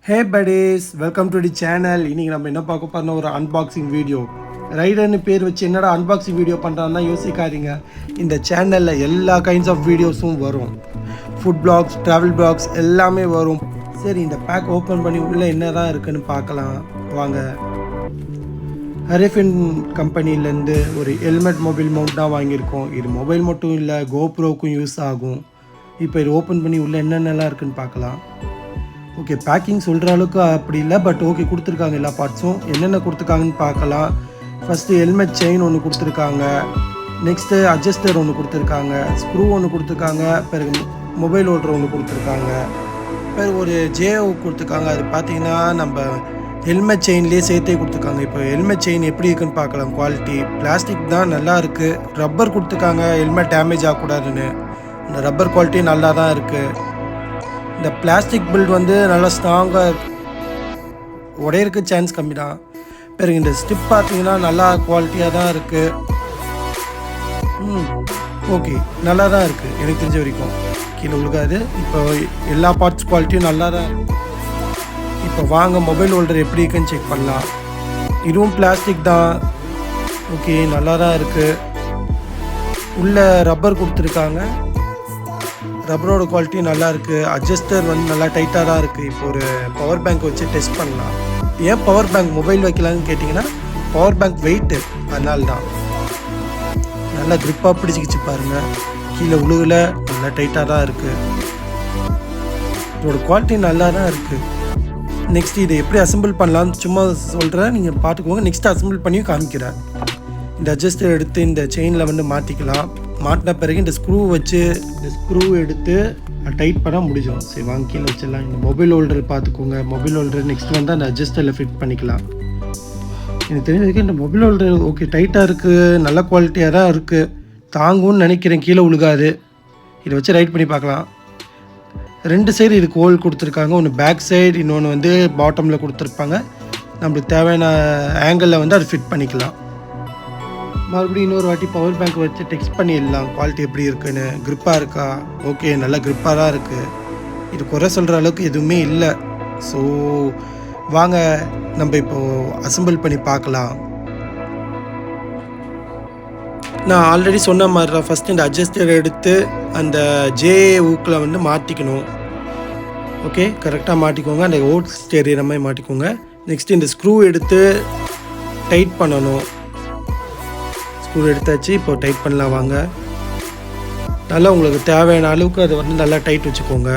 Hey buddies, welcome to the channel. இன்னைக்கு நம்ம என்ன பார்க்க போறோம்னா ஒரு அன்பாக்சிங் வீடியோ. ரைடர்னு பேர் வச்சு என்னடா அன்பாக்சிங் வீடியோ பண்ணுறான்னா யோசிக்காதீங்க. இந்த சேனலில் எல்லா கைண்ட்ஸ் ஆஃப் வீடியோஸும் வரும். ஃபுட் பிளாக்ஸ், ட்ராவல் பிளாக்ஸ் எல்லாமே வரும். சரி, இந்த பேக் ஓப்பன் பண்ணி உள்ளே என்ன தான் இருக்குன்னு பார்க்கலாம் வாங்க. HIFFIN கம்பெனிலேருந்து ஒரு ஹெல்மெட் மொபைல் மவுண்ட் தான் வாங்கியிருக்கோம். இது மொபைல் மட்டும் இல்லை, கோப்ரோவுக்கும் யூஸ் ஆகும். இப்போ இது ஓப்பன் பண்ணி உள்ளே என்னென்னலாம் இருக்குன்னு பார்க்கலாம். ஓகே, பேக்கிங் சொல்கிற அளவுக்கு அப்படி இல்லை, பட் ஓகே கொடுத்துருக்காங்க எல்லா பார்ட்ஸும். என்னென்ன கொடுத்துருக்காங்கன்னு பார்க்கலாம். ஃபஸ்ட்டு ஹெல்மெட் செயின் ஒன்று கொடுத்துருக்காங்க, நெக்ஸ்ட்டு அட்ஜஸ்டர் ஒன்று கொடுத்துருக்காங்க, ஸ்க்ரூ ஒன்று கொடுத்துருக்காங்க, பிறகு மொபைல் ஹோல்டர் ஒன்று கொடுத்துருக்காங்க, பிறகு ஒரு ஜேஓ கொடுத்துருக்காங்க. அது பார்த்தீங்கன்னா நம்ம ஹெல்மெட் செயின்லேயே சேர்த்தே கொடுத்துருக்காங்க. இப்போ ஹெல்மெட் செயின் எப்படி இருக்குன்னு பார்க்கலாம். குவாலிட்டி பிளாஸ்டிக் தான், நல்லா இருக்குது. ரப்பர் கொடுத்துருக்காங்க, ஹெல்மெட் டேமேஜ் ஆகக்கூடாதுன்னு. இந்த ரப்பர் குவாலிட்டி நல்லா தான் இருக்குது. இந்த பிளாஸ்டிக் பில்ட் வந்து நல்லா ஸ்ட்ராங்காக, உடையிறக்கு சான்ஸ் கம்மி தான். பிறகு இந்த ஸ்டிப் பார்த்தீங்கன்னா நல்லா குவாலிட்டியாக தான் இருக்குது. ஓகே, நல்லா தான் இருக்குது எனக்கு தெரிஞ்ச வரைக்கும். கீழே உழுகாது. இப்போ எல்லா பார்ட்ஸ் குவாலிட்டியும் நல்லா தான் இருக்குது. இப்போ வாங்க மொபைல் ஹோல்டர் எப்படி இருக்குன்னு செக் பண்ணலாம். இதுவும் பிளாஸ்டிக் தான். ஓகே, நல்லா தான் இருக்குது. உள்ள ரப்பர் கொடுத்துருக்காங்க, ரப்பரோட குவாலிட்டி நல்லா இருக்குது. அட்ஜஸ்டர் வந்து நல்லா டைட்டாக தான் இருக்குது. இப்போ ஒரு பவர் பேங்க் வச்சு டெஸ்ட் பண்ணலாம். ஏன் பவர் பேங்க் மொபைல் வைக்கலான்னு கேட்டிங்கன்னா, பவர் பேங்க் வெயிட்டு, அதனால தான். நல்லா க்ரிப்பாக பிடிச்சிக்கிச்சு பாருங்கள். கீழே உழுகல, நல்லா டைட்டாக தான் இருக்குது. இதோட குவாலிட்டி நல்லா தான் இருக்குது. நெக்ஸ்ட் இதை எப்படி அசம்பிள் பண்ணலான்னு சும்மா சொல்கிறேன், நீங்கள் பார்த்துக்கோங்க. நெக்ஸ்ட்டு அசம்பிள் பண்ணி காமிக்கிறேன். இந்த அட்ஜஸ்டர் எடுத்து இந்த செயினில் வந்து மாட்டிக்கலாம். மாட்டின பிறகு இந்த ஸ்க்ரூ வச்சு இந்த ஸ்க்ரூ எடுத்து டைட் பண்ண முடிஞ்சிடும். சரி வாங்க கீழே வச்சிடலாம். இந்த மொபைல் ஹோல்டர் பார்த்துக்கோங்க. மொபைல் ஹோல்டர் நெக்ஸ்ட் வந்து அந்த அட்ஜஸ்டரில் ஃபிட் பண்ணிக்கலாம். எனக்கு தெரிஞ்சதுக்கு இந்த மொபைல் ஹோல்டர் ஓகே டைட்டாக இருக்குது, நல்ல குவாலிட்டியாக தான் இருக்குது. தாங்கும்னு நினைக்கிறேன், கீழே உழுகாது. இதை வச்சு ரைட் பண்ணி பார்க்கலாம். ரெண்டு சைடு இதுக்கு ஹோல் கொடுத்துருக்காங்க. ஒன்று பேக் சைடு, இன்னொன்று வந்து பாட்டமில் கொடுத்துருப்பாங்க. நம்மளுக்கு தேவையான ஆங்கிளில் வந்து அது ஃபிட் பண்ணிக்கலாம். மறுபடியும் இன்னொரு வாட்டி பவர் பேங்க் வச்சு டெக்ஸ்ட் பண்ணிடலாம் குவாலிட்டி எப்படி இருக்குன்னு. க்ரிப்பாக இருக்கா? ஓகே, நல்லா க்ரிப்பாக தான் இருக்குது. இது குறை சொல்கிற அளவுக்கு எதுவுமே இல்லை. ஸோ வாங்க நம்ம இப்போது அசம்பிள் பண்ணி பார்க்கலாம். நான் ஆல்ரெடி சொன்ன மாதிரி தான், ஃபஸ்ட்டு இந்த அட்ஜஸ்டர் எடுத்து அந்த ஜே ஊக்கில் வந்து மாட்டிக்கணும். ஓகே, கரெக்டாக மாட்டிக்கோங்க. அந்த ஓட் தெரியிற மாதிரி மாட்டிக்கோங்க. நெக்ஸ்ட்டு இந்த ஸ்க்ரூ எடுத்து டைட் பண்ணணும். ஸ்க்ரூ எடுத்தாச்சு. இப்போ டைட் பண்ணலாம் வாங்க. நல்லா உங்களுக்கு தேவையான அளவுக்கு அதை வந்து நல்லா டைட் வச்சுக்கோங்க.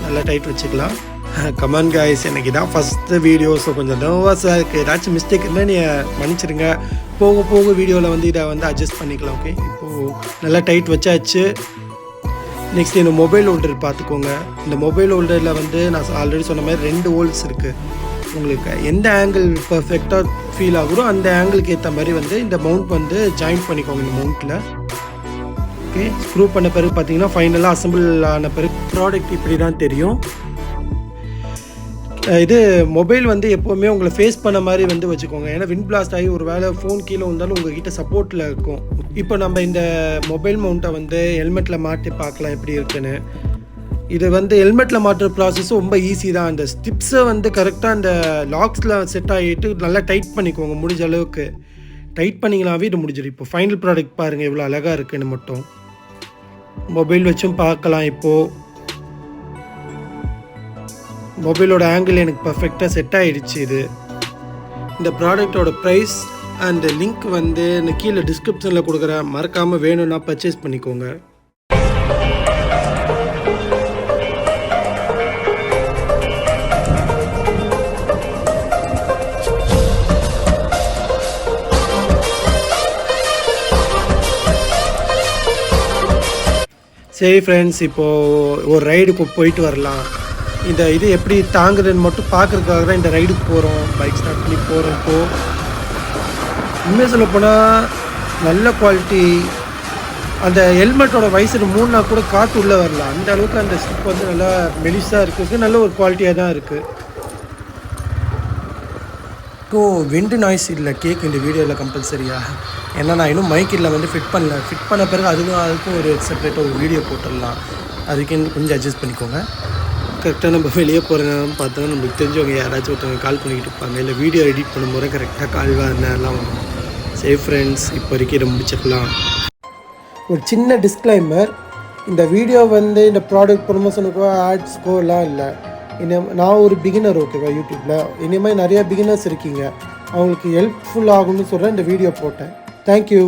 நல்லா டைட் வச்சுக்கலாம். கமான் காய்ஸ், எனக்கு இதான் ஃபஸ்ட்டு வீடியோ. ஸோ கொஞ்சம் நர்வஸாக இருக்குது. ஏதாச்சும் மிஸ்டேக் இருந்தால் நீங்கள் மன்னிச்சிடுங்க. போக போக வீடியோவில் வந்து இதை வந்து அட்ஜஸ்ட் பண்ணிக்கலாம். ஓகே, இப்போது நல்லா டைட் வச்சாச்சு. நெக்ஸ்ட் இந்த மொபைல் ஹோல்டர் பார்த்துக்கோங்க. இந்த மொபைல் ஹோல்டரில் வந்து நான் ஆல்ரெடி சொன்ன மாதிரி 2 ஹோல்ஸ் இருக்குது. உங்களுக்கு எந்த ஆங்கிள் பர்ஃபெக்டாக ஃபீல் ஆகுதோ அந்த ஆங்கிளுக்கு ஏற்ற மாதிரி வந்து இந்த மவுண்ட் வந்து ஜாயின் பண்ணிக்கோங்க. இந்த மவுண்ட்டில் ஓகே, ஸ்க்ரூ பண்ண பிறகு பார்த்தீங்கன்னா ஃபைனலாக அசம்பிள் ஆன பிறகு ப்ராடக்ட் இப்படி தான் தெரியும். இது மொபைல் வந்து எப்போவுமே உங்களை ஃபேஸ் பண்ண மாதிரி வந்து வச்சுக்கோங்க. ஏன்னா விண்ட் பிளாஸ்ட் ஆகி ஒரு வேளை ஃபோன் கீழே வந்தாலும் உங்கள்கிட்ட சப்போர்ட்டில் இருக்கும். இப்போ நம்ம இந்த மொபைல் மவுண்ட்டை வந்து ஹெல்மெட்டில் மாட்டி பார்க்கலாம் எப்படி இருக்குன்னு. இது வந்து ஹெல்மெட்டில் மாட்டுற ப்ராசஸும் ரொம்ப ஈஸி தான். அந்த ஸ்டிப்ஸை வந்து கரெக்டாக அந்த லாக்ஸில் செட் ஆகிட்டு நல்லா டைட் பண்ணிக்கோங்க. முடிஞ்ச அளவுக்கு டைட் பண்ணிங்கனாவே இது முடிஞ்சிடும். இப்போ ஃபைனல் ப்ராடக்ட் பாருங்கள் எவ்வளோ அழகாக இருக்குன்னு மட்டும். மொபைல் வச்சும் பார்க்கலாம். இப்போது மொபைலோட ஆங்கிள் எனக்கு பர்ஃபெக்டாக செட் ஆகிடுச்சு. இது இந்த ப்ராடக்டோட ப்ரைஸ் அண்ட் லிங்க் வந்து நான் கீழே டிஸ்கிரிப்ஷனில் கொடுக்குறேன். மறக்காமல் வேணும்னா பர்ச்சேஸ் பண்ணிக்கோங்க. சரி ஃப்ரெண்ட்ஸ், இப்போது ஒரு ரைடுக்கு போயிட்டு வரலாம். இந்த இது எப்படி தாங்குதுன்னு மட்டும் பார்க்குறதுக்காக தான் இந்த ரைடுக்கு போகிறோம். பைக் ஸ்டார்ட் பண்ணி போகிறோம். இப்போது உண்மையாக சொல்ல போனால் நல்ல குவாலிட்டி. அந்த ஹெல்மெட்டோட வயசு 3 நாள் கூட காற்று உள்ளே வரலாம். அந்த அளவுக்கு அந்த ஸ்டிப் வந்து நல்லா மெலிசாக இருக்குது. நல்ல ஒரு குவாலிட்டியாக தான் இருக்குது. விண்டு நாய்ஸ் இல்லை கேட்கும் இந்த வீடியோவில் கம்பல்சரியாக. ஏன்னா நான் இன்னும் மைக்கில் வந்து ஃபிட் பண்ண பிறகு அதுக்கும் ஒரு செப்பரேட்டாக ஒரு வீடியோ போட்டுடலாம். அதுக்கு கொஞ்சம் அட்ஜஸ்ட் பண்ணிக்கோங்க. கரெக்டாக நம்ம வெளியே போகிறேன்னு பார்த்தா நம்மளுக்கு தெரிஞ்சவங்க யாராச்சும் ஒருத்தவங்க கால் பண்ணிக்கிட்டு இருப்பாங்க, இல்லை வீடியோ எடிட் பண்ணும்போது கரெக்டாக கால் வரலாம் வரும். சரி ஃப்ரெண்ட்ஸ், இப்போ வரைக்கும் இதை முடிச்சுக்கலாம். ஒரு சின்ன டிஸ்க்ளைமர், இந்த வீடியோ இந்த ப்ராடக்ட் ப்ரொமோஷனுக்கோ ஆட்ஸ்க்கோ எல்லாம் இல்லை. நான் ஒரு பிகினர், ஓகேவா? யூடியூப்பில் இனிமேல் நிறையா பிகினர்ஸ் இருக்கீங்க, அவங்களுக்கு ஹெல்ப்ஃபுல் ஆகும்னு சொல்கிறேன் இந்த வீடியோ போட்டேன். தேங்க்யூ.